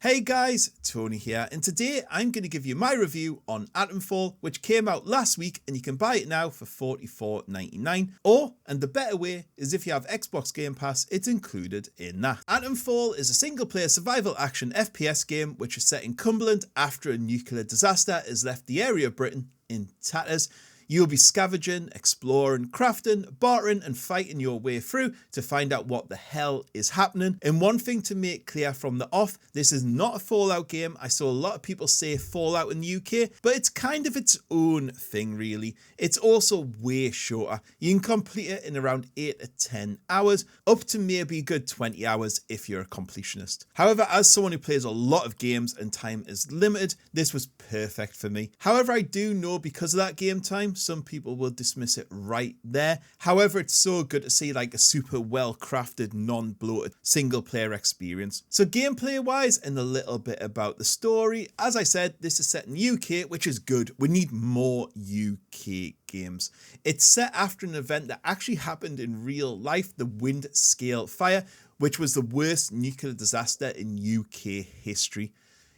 Hey guys, Tony here, and today I'm going to give you my review on Atomfall, which came out last week and you can buy it now for $44.99. And the better way is if you have Xbox Game Pass, it's included in that. Atomfall is a single-player survival action FPS game which is set in Cumberland after a nuclear disaster has left the area of Britain in tatters. You'll be scavenging, exploring, crafting, bartering and fighting your way through to find out what the hell is happening. And one thing to make clear from the off, this is not a Fallout game. I saw a lot of people say Fallout in the UK, but it's kind of its own thing really. It's also way shorter. You can complete it in around 8 to 10 hours, up to maybe a good 20 hours if you're a completionist. However, as someone who plays a lot of games and time is limited, this was perfect for me. However, I do know because of that game time, some people will dismiss it right there. However, it's so good to see like a super well crafted, non-bloated single player experience. So gameplay wise and a little bit about the story, as I said, this is set in UK, which is good. We need more UK games. It's set after an event that actually happened in real life, the Wind Scale Fire, which was the worst nuclear disaster in UK history.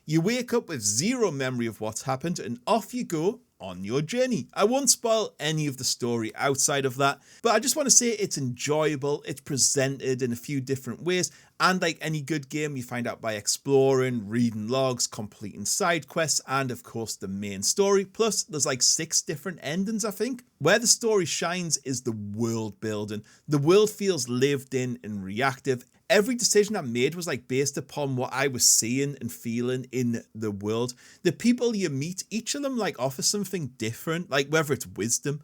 You wake up with zero memory of what's happened and off you go on your journey. I won't spoil any of the story outside of that, but I just want to say it's enjoyable, it's presented in a few different ways, and like any good game you find out by exploring, reading logs, completing side quests, and of course the main story, plus there's like 6 different endings I think. Where the story shines is the world building. The world feels lived in and reactive. Every decision I made was like based upon what I was seeing and feeling in the world. The people you meet, each of them like offer something different, like whether it's wisdom,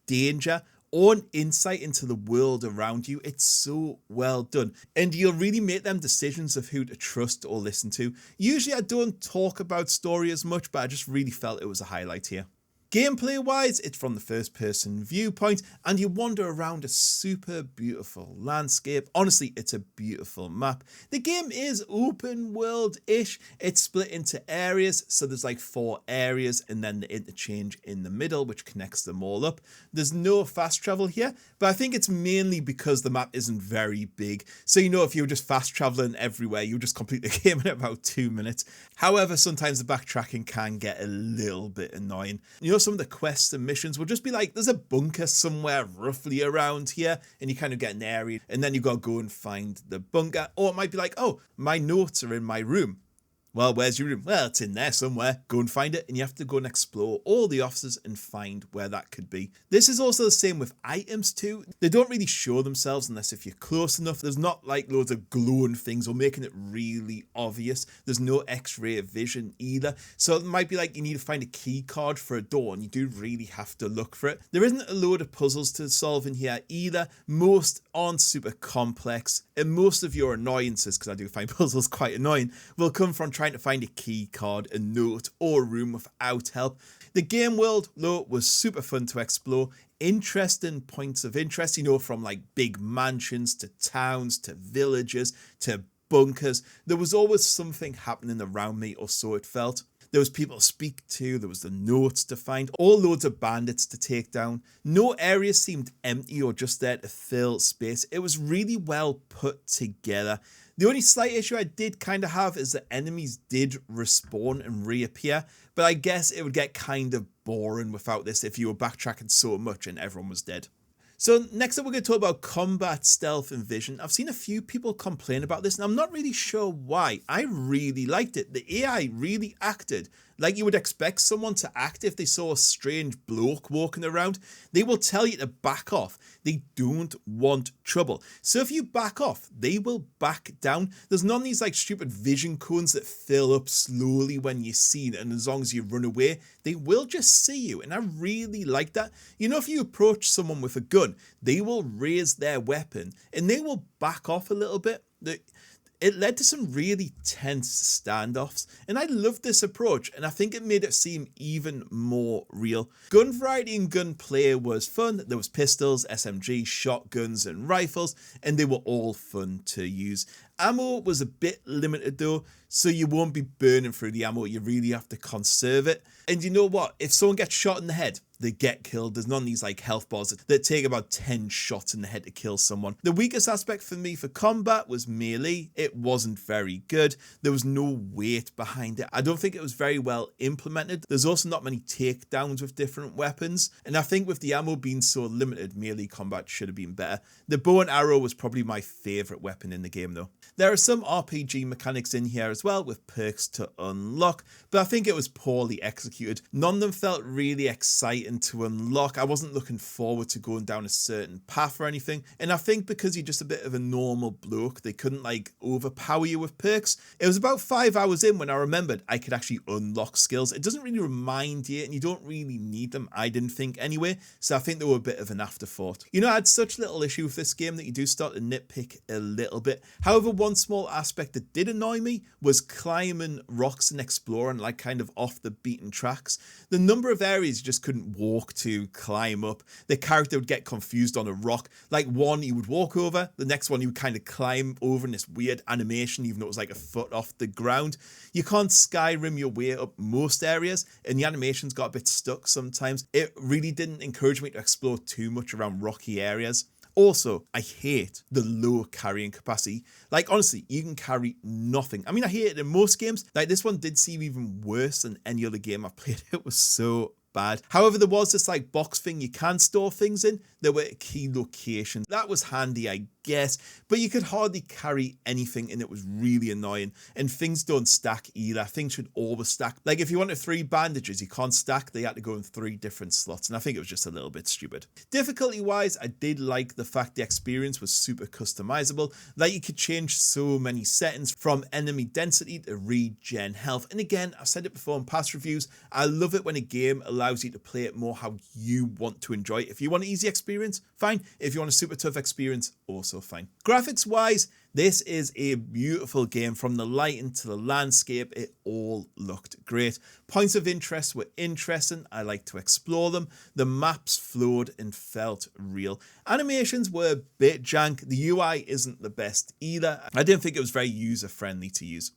danger, or an insight into the world around you. It's so well done. And you'll really make them decisions of who to trust or listen to. Usually I don't talk about story as much, but I just really felt it was a highlight here. Gameplay wise, it's from the first person viewpoint and you wander around a super beautiful landscape. Honestly, it's a beautiful map. The game is open world-ish. It's split into areas, so there's like 4 areas and then the interchange in the middle which connects them all up. There's no fast travel here, but I think it's mainly because the map isn't very big. So you know, if you're just fast traveling everywhere, you'll just complete the game in about 2 minutes. However, sometimes the backtracking can get a little bit annoying. You know, some of the quests and missions will just be like, there's a bunker somewhere roughly around here, and you kind of get an area, and then you gotta go and find the bunker. Or it might be like, oh, my notes are in my room. Well, where's your room? Well, it's in there somewhere. Go and find it, and you have to go and explore all the offices and find where that could be. This is also the same with items too. They don't really show themselves unless if you're close enough. There's not like loads of glowing things or making it really obvious. There's no X-ray vision either. So it might be like you need to find a key card for a door, and you do really have to look for it. There isn't a load of puzzles to solve in here either. Most aren't super complex, and most of your annoyances, because I do find puzzles quite annoying, will come from trying to find a key card, a note, or a room without help. The game world, though, was super fun to explore. Interesting points of interest, you know, from like big mansions to towns to villages to bunkers. There was always something happening around me, or so it felt. There was people to speak to, there was the notes to find, all loads of bandits to take down. No area seemed empty or just there to fill space. It was really well put together. The only slight issue I did kind of have is that enemies did respawn and reappear, but I guess it would get kind of boring without this if you were backtracking so much and everyone was dead. So next up we're going to talk about combat, stealth and vision. I've seen a few people complain about this and I'm not really sure why. I really liked it. The AI really acted like you would expect someone to act if they saw a strange bloke walking around. They will tell you to back off. They don't want trouble. So if you back off, they will back down. There's none of these like stupid vision cones that fill up slowly when you're seen, and as long as you run away, they will just see you. And I really like that. You know, if you approach someone with a gun, they will raise their weapon and they will back off a little bit. It led to some really tense standoffs, and I loved this approach, and I think it made it seem even more real. Gun variety and gunplay was fun. There was pistols, SMGs, shotguns, and rifles, and they were all fun to use. Ammo was a bit limited though, so you won't be burning through the ammo. You really have to conserve it. And you know what? If someone gets shot in the head, they get killed. There's none of these like health bars that take about 10 shots in the head to kill someone. The weakest aspect for me for combat was melee. It wasn't very good. There was no weight behind it. I don't think it was very well implemented. There's also not many takedowns with different weapons. And I think with the ammo being so limited, melee combat should have been better. The bow and arrow was probably my favourite weapon in the game though. There are some RPG mechanics in here as well with perks to unlock, but I think it was poorly executed. None of them felt really exciting to unlock. I wasn't looking forward to going down a certain path or anything, and I think because you're just a bit of a normal bloke, they couldn't like overpower you with perks. It was about 5 hours in when I remembered I could actually unlock skills. It doesn't really remind you, and you don't really need them, I didn't think anyway, so I think they were a bit of an afterthought. You know, I had such little issue with this game that you do start to nitpick a little bit. However, one small aspect that did annoy me was climbing rocks and exploring like kind of off the beaten tracks. The number of areas you just couldn't walk to climb up. The character would get confused on a rock. Like one he would walk over, the next one he would kind of climb over in this weird animation even though it was like a foot off the ground. You can't Skyrim your way up most areas and the animations got a bit stuck sometimes. It really didn't encourage me to explore too much around rocky areas. Also, I hate the low carrying capacity. Like, honestly, you can carry nothing. I mean, I hate it in most games. Like, this one did seem even worse than any other game I've played. It was so bad. However, there was this like box thing you can store things in. There were key locations. That was handy, I guess, but you could hardly carry anything and it was really annoying. And things don't stack either. Things should always stack. Like if you wanted 3 bandages, you can't stack. They had to go in 3 different slots. And I think it was just a little bit stupid. Difficulty wise, I did like the fact the experience was super customizable. Like you could change so many settings from enemy density to regen health. And again, I've said it before in past reviews, I love it when a game allows you to play it more how you want to enjoy it. If you want an easy experience, fine. If you want a super tough experience, also fine. Graphics wise, this is a beautiful game. From the lighting to the landscape, it all looked great. Points of interest were interesting. I like to explore them. The maps flowed and felt real. Animations were a bit jank. The UI isn't the best either. I didn't think it was very user-friendly to use.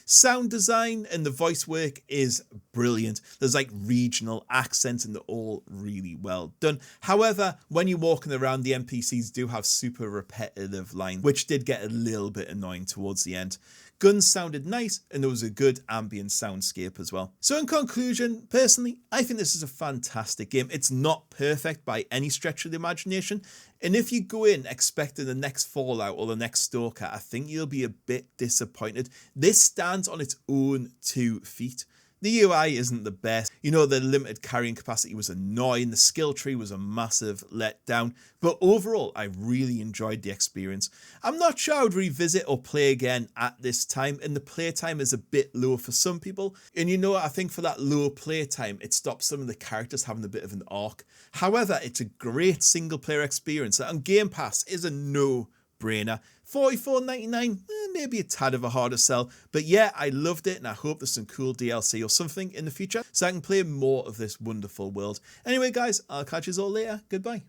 Sound design and the voice work is brilliant. There's like regional accents and they're all really well done. However, when you're walking around, the NPCs do have super repetitive lines, which did get a little bit annoying towards the end. Guns sounded nice and there was a good ambient soundscape as well. So in conclusion, personally, I think this is a fantastic game. It's not perfect by any stretch of the imagination. And if you go in expecting the next Fallout or the next Stalker, I think you'll be a bit disappointed. This stands on its own 2 feet. The UI isn't the best. You know, the limited carrying capacity was annoying. The skill tree was a massive letdown. But overall, I really enjoyed the experience. I'm not sure I would revisit or play again at this time. And the playtime is a bit low for some people. And you know, I think for that low playtime, it stops some of the characters having a bit of an arc. However, it's a great single player experience that on Game Pass is a no-brainer. $44.99, maybe a tad of a harder sell, but yeah, I loved it and I hope there's some cool DLC or something in the future so I can play more of this wonderful world. Anyway guys, I'll catch you all later. Goodbye.